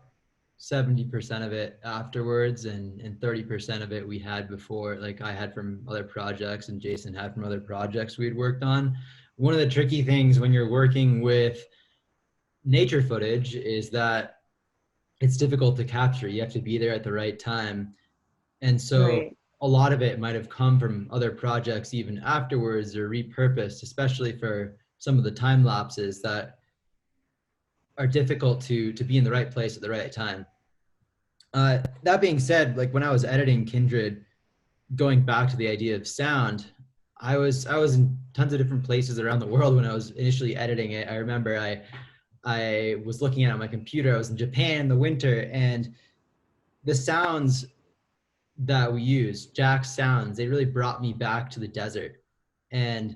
70% of it afterwards, and 30% of it we had before, like I had from other projects and Jason had from other projects we had worked on. One of the tricky things when you're working with nature footage is that it's difficult to capture. You have to be there at the right time. And so Right. a lot of it might have come from other projects even afterwards or repurposed, especially for some of the time lapses that are difficult to be in the right place at the right time. That being said, like when I was editing Kindred, going back to the idea of sound, I was in tons of different places around the world when I was initially editing it. I remember I was looking at it on my computer. I was in Japan in the winter, and the sounds that we use, Jack's sounds, they really brought me back to the desert. And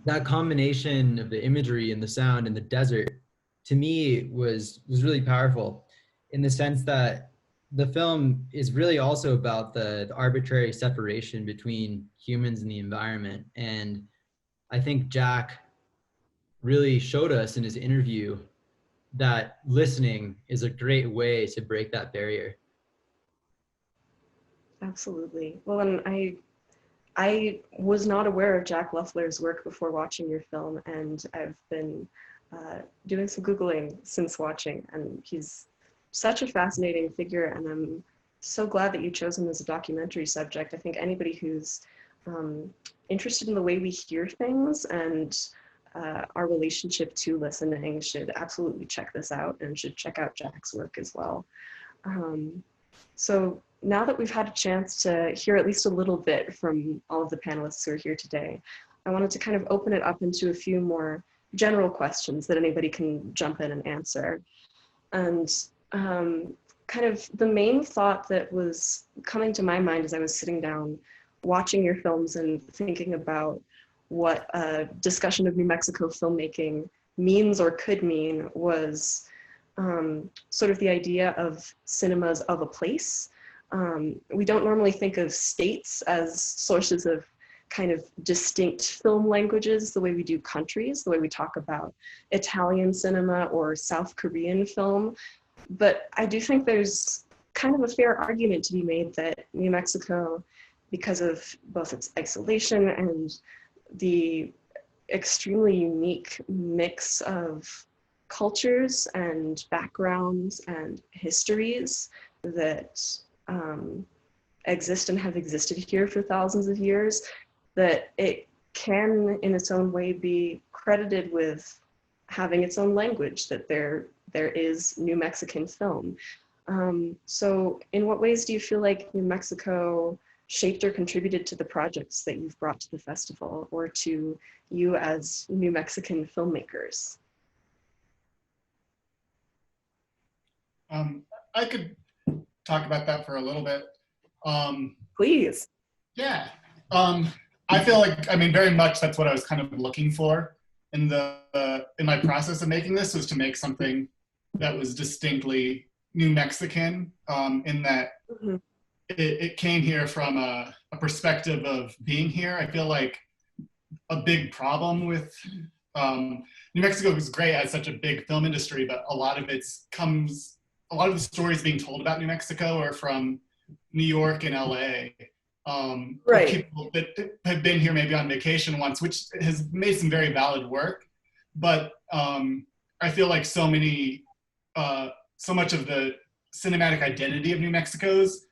that combination of the imagery and the sound in the desert, to me, was really powerful, in the sense that the film is really also about the arbitrary separation between humans and the environment. And I think Jack really showed us in his interview that listening is a great way to break that barrier. Absolutely. Well, and I was not aware of Jack Loeffler's work before watching your film, and I've been doing some Googling since watching, and he's such a fascinating figure, and I'm so glad that you chose him as a documentary subject. I think anybody who's interested in the way we hear things and our relationship to listening should absolutely check this out, and should check out Jack's work as well. So now that we've had a chance to hear at least a little bit from all of the panelists who are here today, I wanted to kind of open it up into a few more general questions that anybody can jump in and answer. And kind of the main thought that was coming to my mind as I was sitting down watching your films and thinking about what a discussion of New Mexico filmmaking means or could mean was sort of the idea of cinemas of a place. We don't normally think of states as sources of kind of distinct film languages the way we do countries, the way we talk about Italian cinema or South Korean film. But I do think there's kind of a fair argument to be made that New Mexico, because of both its isolation and the extremely unique mix of cultures and backgrounds and histories that exist and have existed here for thousands of years, that it can in its own way be credited with having its own language, that there is New Mexican film. So in what ways do you feel like New Mexico shaped or contributed to the projects that you've brought to the festival, or to you as New Mexican filmmakers? I could talk about that for a little bit. Please. Yeah. I feel like, I mean, very much that's what I was kind of looking for in my process of making this, was to make something that was distinctly New Mexican, in that it came here from a perspective of being here. I feel like a big problem with New Mexico is great as such a big film industry, but a lot of the stories being told about New Mexico are from New York and LA. Right. People that have been here maybe on vacation once, which has made some very valid work. But I feel like so much of the cinematic identity of New Mexico's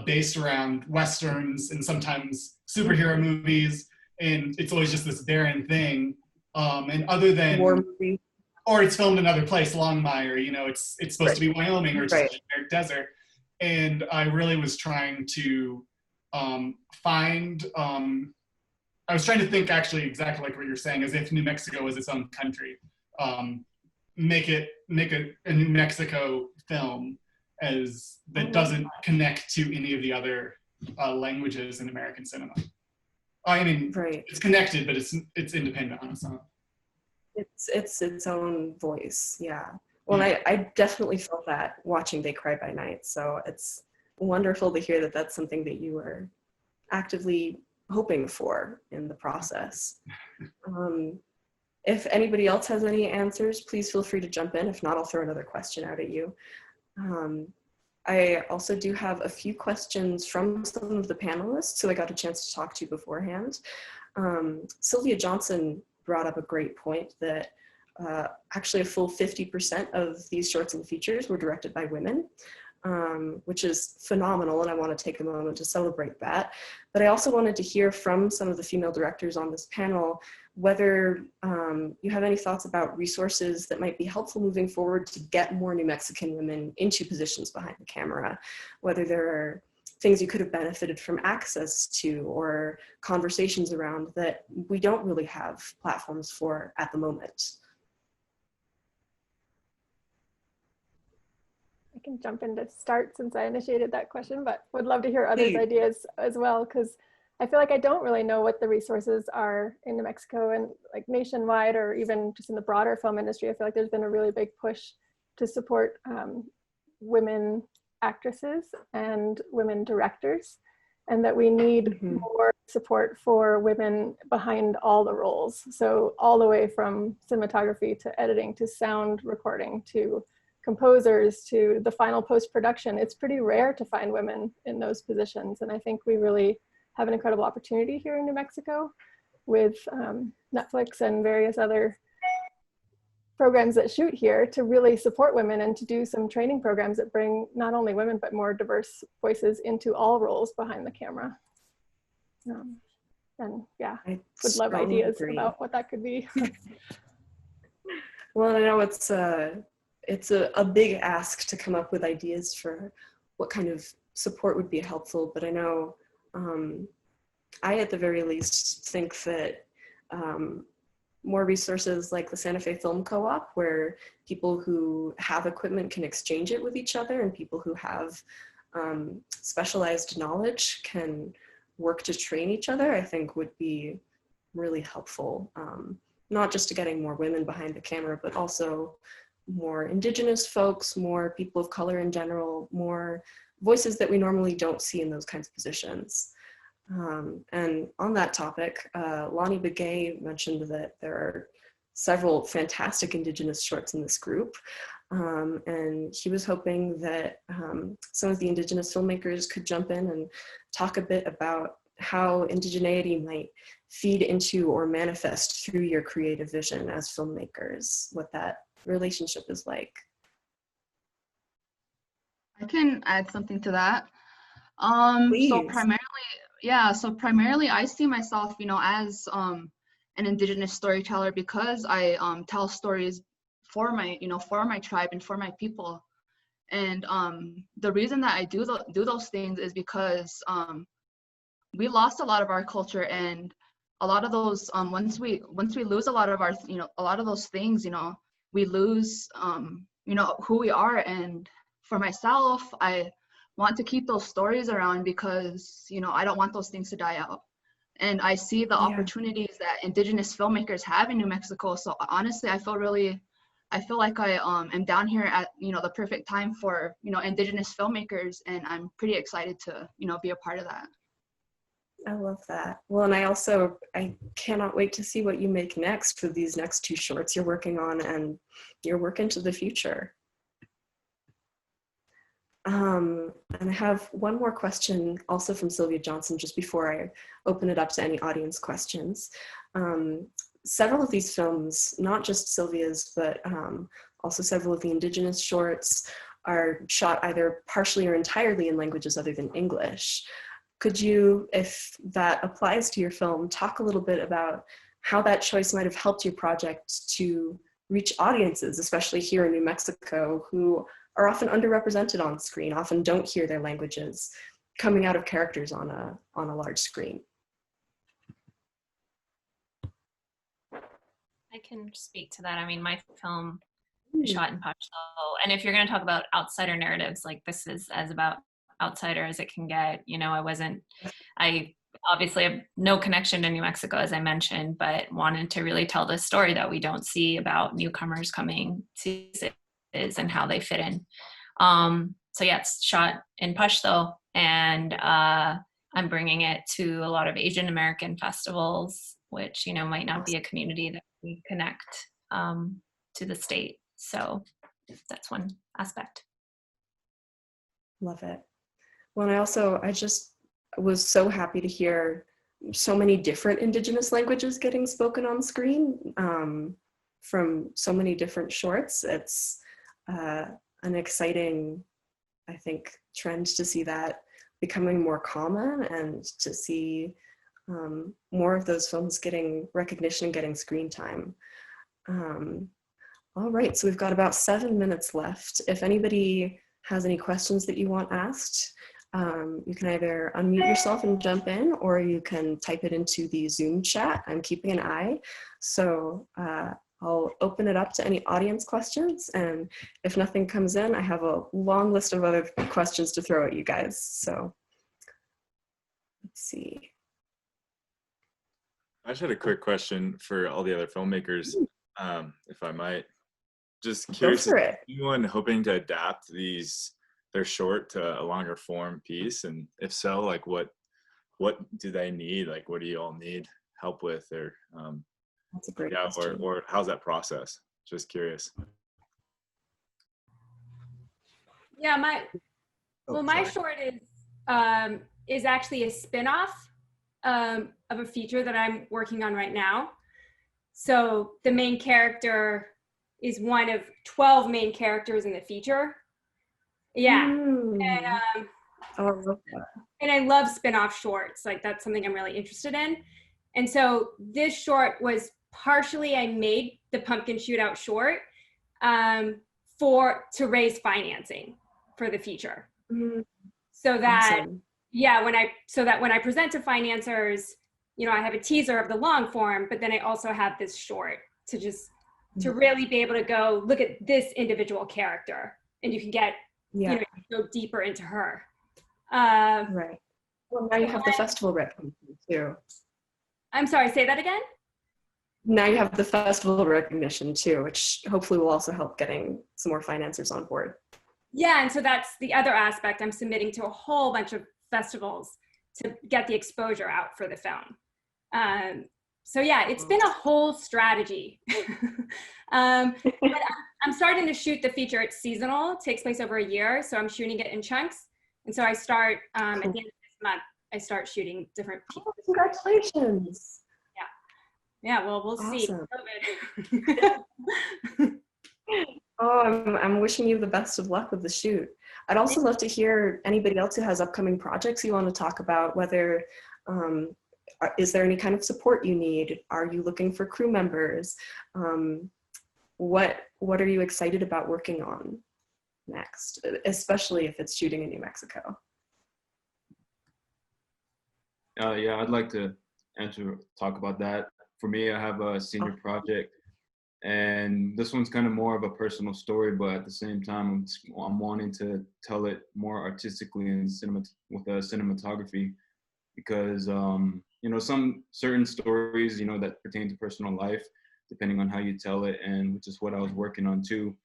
based around Westerns and sometimes superhero movies. And it's always just this barren thing. And other than war movie, or it's filmed another place, Longmire, it's supposed to be Wyoming or just a generic desert. And I really was trying to I was trying to think actually exactly like what you're saying, as if New Mexico was its own country. Make a New Mexico film that doesn't connect to any of the other languages in American cinema. I mean, it's connected, but it's independent on its own. It's its own voice, yeah. Well, I definitely felt that watching They Cry by Night. So it's wonderful to hear that that's something that you were actively hoping for in the process. If anybody else has any answers, please feel free to jump in. If not, I'll throw another question out at you. I also do have a few questions from some of the panelists who I got a chance to talk to beforehand. Sylvia Johnson brought up a great point that actually a full 50% of these shorts and features were directed by women. which is phenomenal, and I want to take a moment to celebrate that. But I also wanted to hear from some of the female directors on this panel whether you have any thoughts about resources that might be helpful moving forward to get more New Mexican women into positions behind the camera, whether there are things you could have benefited from access to or conversations around that we don't really have platforms for at the moment. I can jump in to start since I initiated that question, but would love to hear others' ideas as well, because I feel like I don't really know what the resources are in New Mexico and like nationwide or even just in the broader film industry. I feel like there's been a really big push to support women actresses and women directors, and that we need more support for women behind all the roles. So all the way from cinematography to editing to sound recording to composers to the final post-production. It's pretty rare to find women in those positions. And I think we really have an incredible opportunity here in New Mexico with Netflix and various other programs that shoot here to really support women and to do some training programs that bring not only women, but more diverse voices into all roles behind the camera. And yeah, I would love ideas about what that could be. Well, I know it's a big ask to come up with ideas for what kind of support would be helpful, but I know I, at the very least, think that more resources like the Santa Fe Film Co-op, where people who have equipment can exchange it with each other and people who have specialized knowledge can work to train each other, I think would be really helpful, not just to getting more women behind the camera, but also more Indigenous folks, more people of color in general, more voices that we normally don't see in those kinds of positions. And on that topic, Lonnie Begaye mentioned that there are several fantastic Indigenous shorts in this group. And he was hoping that some of the Indigenous filmmakers could jump in and talk a bit about how indigeneity might feed into or manifest through your creative vision as filmmakers, what that relationship is like. I can add something to that. Please. So primarily I see myself, as an Indigenous storyteller because I tell stories for my tribe and for my people. And the reason that I do those things is because we lost a lot of our culture, and a lot of those once we lose a lot of our a lot of those things, we lose who we are. And for myself, I want to keep those stories around because I don't want those things to die out. And I see the opportunities that Indigenous filmmakers have in New Mexico. So honestly, I feel like I am down here at the perfect time for Indigenous filmmakers, and I'm pretty excited to be a part of that. I love that. Well, and I cannot wait to see what you make next for these next two shorts you're working on and your work into the future. And I have one more question also from Sylvia Johnson, just before I open it up to any audience questions. Several of these films, not just Sylvia's, but also several of the Indigenous shorts, are shot either partially or entirely in languages other than English. Could you, if that applies to your film, talk a little bit about how that choice might have helped your project to reach audiences, especially here in New Mexico, who are often underrepresented on screen, often don't hear their languages coming out of characters on a large screen? I can speak to that. I mean, my film is shot in Pashto, and if you're going to talk about outsider narratives, like this is as about outsider as it can get. I obviously have no connection to New Mexico, as I mentioned, but wanted to really tell this story that we don't see about newcomers coming to cities and how they fit in. So yeah, it's shot in Pashto, and I'm bringing it to a lot of Asian American festivals, which might not be a community that we connect to the state. So that's one aspect. Love it. Well, and I just was so happy to hear so many different Indigenous languages getting spoken on screen from so many different shorts. It's an exciting I think, trend to see that becoming more common and to see more of those films getting recognition and getting screen time. All right, so we've got about 7 minutes left. If anybody has any questions that you want asked, you can either unmute yourself and jump in, or you can type it into the Zoom chat. I'm keeping an eye. So I'll open it up to any audience questions. And if nothing comes in, I have a long list of other questions to throw at you guys. So let's see. I just had a quick question for all the other filmmakers, if I might. Just curious, is anyone hoping to adapt their short to a longer form piece? And if so, like what do they need? Like, what do you all need help with? Or that's a great question. Or how's that process? Just curious. Yeah, my short is actually a spin-off of a feature that I'm working on right now. So the main character is one of 12 main characters in the feature. Yeah. And I love that. And I love spin-off shorts. Like, that's something I'm really interested in. And so this short was partially, I made the pumpkin shootout short to raise financing for the feature. So that Awesome. yeah, when I present to financiers, I have a teaser of the long form, but then I also have this short to really be able to go look at this individual character, and you can get go deeper into her. Right. Well, now you have the festival recognition too. I'm sorry, say that again? Now you have the festival recognition too, which hopefully will also help getting some more financiers on board. Yeah, and so that's the other aspect. I'm submitting to a whole bunch of festivals to get the exposure out for the film. So yeah, it's been a whole strategy. But I'm starting to shoot the feature. It's seasonal. It takes place over a year, so I'm shooting it in chunks. And so I start at the end of this month. I start shooting different people. Oh, congratulations! Yeah. Well, we'll Awesome. See. Oh, I'm wishing you the best of luck with the shoot. I'd also love to hear anybody else who has upcoming projects you want to talk about, whether is there any kind of support you need? Are you looking for crew members? What are you excited about working on next, especially if it's shooting in New Mexico? Yeah, I'd like to talk about that. For me, I have a senior project, and this one's kind of more of a personal story, but at the same time, I'm wanting to tell it more artistically and with cinematography, because some certain stories, that pertain to personal life, depending on how you tell it, and which is what I was working on too,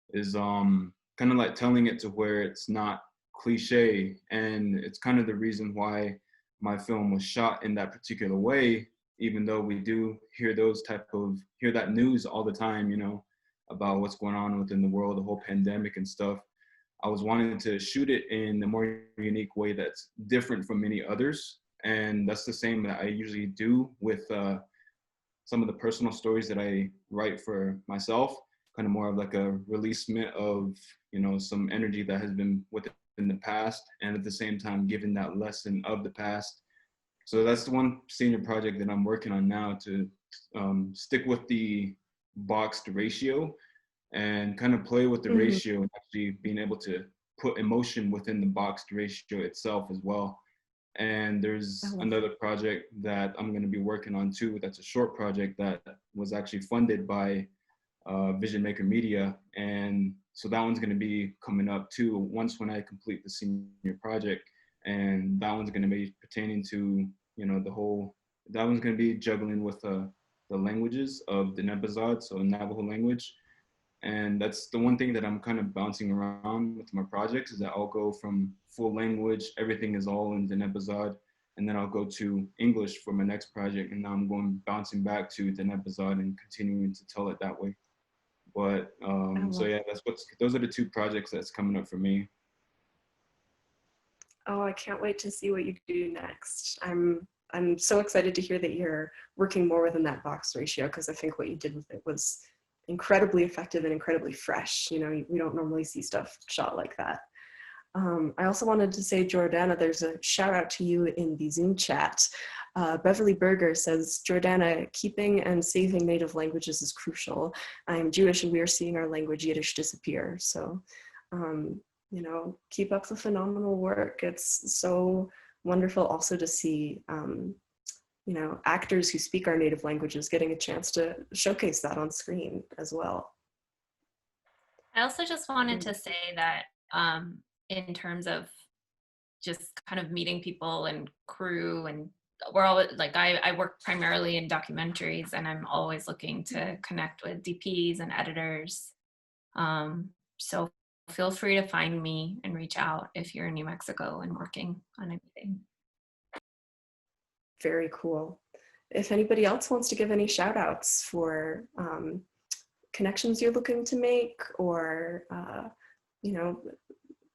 is kind of like telling it to where it's not cliche, and it's kind of the reason why my film was shot in that particular way, even though we do hear that news all the time, about what's going on within the world, the whole pandemic and stuff. I was wanting to shoot it in a more unique way that's different from many others. And that's the same that I usually do with some of the personal stories that I write for myself, kind of more of like a releasement of, some energy that has been within the past, and at the same time, giving that lesson of the past. So that's the one senior project that I'm working on now, to stick with the boxed ratio and kind of play with the ratio, and actually being able to put emotion within the boxed ratio itself as well. And there's another project that I'm going to be working on too. That's a short project that was actually funded by Vision Maker Media. And so that one's going to be coming up too, once when I complete the senior project. And that one's going to be pertaining to, that one's going to be juggling with the languages of the Nebazad, so Navajo language. And that's the one thing that I'm kind of bouncing around with my projects, is that I'll go from full language, everything is all in the Nebazad, and then I'll go to English for my next project, and now I'm bouncing back to the Nebazad and continuing to tell it that way. But so yeah, those are the two projects that's coming up for me. Oh, I can't wait to see what you do next. I'm so excited to hear that you're working more within that box ratio, because I think what you did with it was incredibly effective and incredibly fresh. We don't normally see stuff shot like that. I also wanted to say, Jordana, there's a shout out to you in the Zoom chat. Beverly Berger says, Jordana, keeping and saving native languages is crucial. I am Jewish and we are seeing our language Yiddish disappear. So, you know, keep up the phenomenal work. It's so wonderful also to see, you know, actors who speak our native languages getting a chance to showcase that on screen as well. I also just wanted to say that in terms of just kind of meeting people and crew, and we're all like, I work primarily in documentaries, and I'm always looking to connect with DPs and editors. So feel free to find me and reach out if you're in New Mexico and working on anything. Very cool. If anybody else wants to give any shout outs for connections you're looking to make, or you know,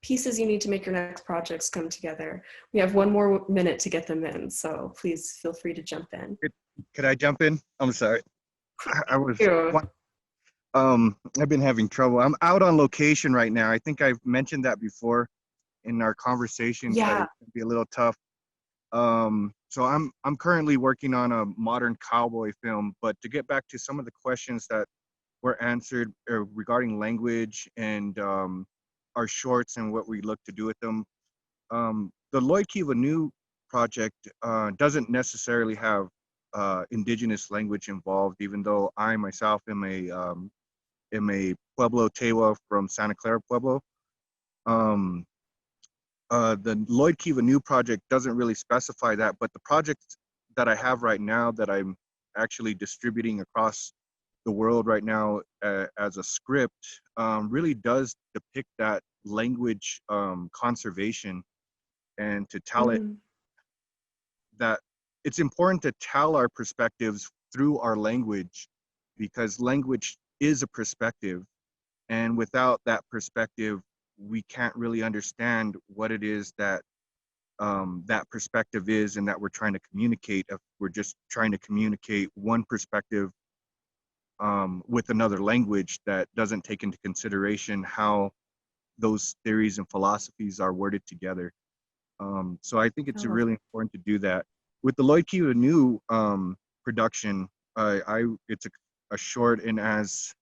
pieces you need to make your next projects come together, we have 1 more minute to get them in, so please feel free to jump in. Could I jump in? I'm sorry. I've been having trouble. I'm out on location right now. I think I've mentioned that before in our conversations. Yeah. That it can be a little tough. So I'm currently working on a modern cowboy film, but to get back to some of the questions that were answered regarding language and our shorts and what we look to do with them, the Lloyd Kiva New project doesn't necessarily have indigenous language involved, even though I myself am a Pueblo Tewa from Santa Clara, Pueblo. The Lloyd Kiva New project doesn't really specify that, but the project that I have right now that I'm actually distributing across the world right now as a script really does depict that language conservation, and to tell it that it's important to tell our perspectives through our language, because language is a perspective, and without that perspective we can't really understand what it is that that perspective is and that we're trying to communicate, if we're just trying to communicate one perspective with another language that doesn't take into consideration how those theories and philosophies are worded together. So I think it's really important to do that. With the Lloyd Kiva New production, it's a short, and as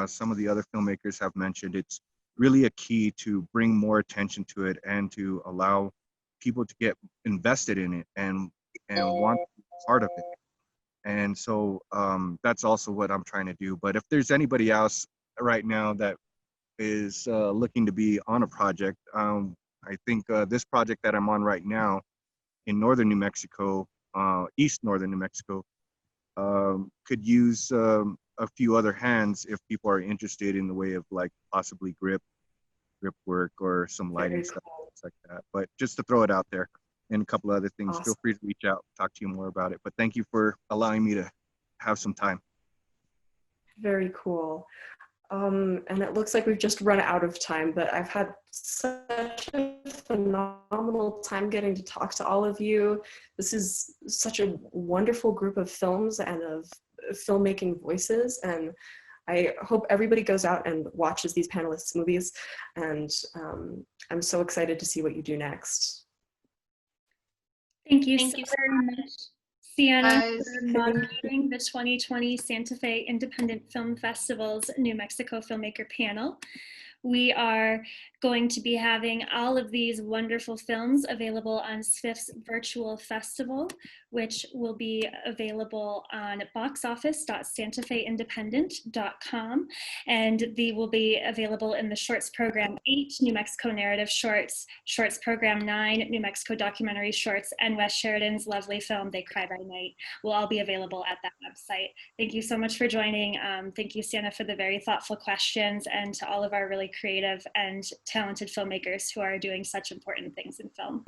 some of the other filmmakers have mentioned, it's really a key to bring more attention to it and to allow people to get invested in it and want to be part of it. And so that's also what I'm trying to do. But if there's anybody else right now that is looking to be on a project, I think this project that I'm on right now in northern New Mexico, east northern New Mexico, could use a few other hands if people are interested in the way of like possibly grip work or some lighting stuff like that. But just to throw it out there, and a couple other things. Awesome. Feel free to reach out, talk to you more about it. But thank you for allowing me to have some time. Very cool. And it looks like we've just run out of time, but I've had such a phenomenal time getting to talk to all of you. This is such a wonderful group of films and of filmmaking voices, and I hope everybody goes out and watches these panelists' movies, and I'm so excited to see what you do next. Thank you so very much, Siena, for moderating the 2020 Santa Fe Independent Film Festival's New Mexico Filmmaker panel. We are going to be having all of these wonderful films available on SFiFF's virtual festival, which will be available on boxoffice.santafeindependent.com, and they will be available in the Shorts Program 8, New Mexico Narrative Shorts, Shorts Program 9, New Mexico Documentary Shorts, and Wes Sheridan's lovely film, They Cry by Night, will all be available at that website. Thank you so much for joining. Thank you, Siena, for the very thoughtful questions, and to all of our really creative and talented filmmakers who are doing such important things in film.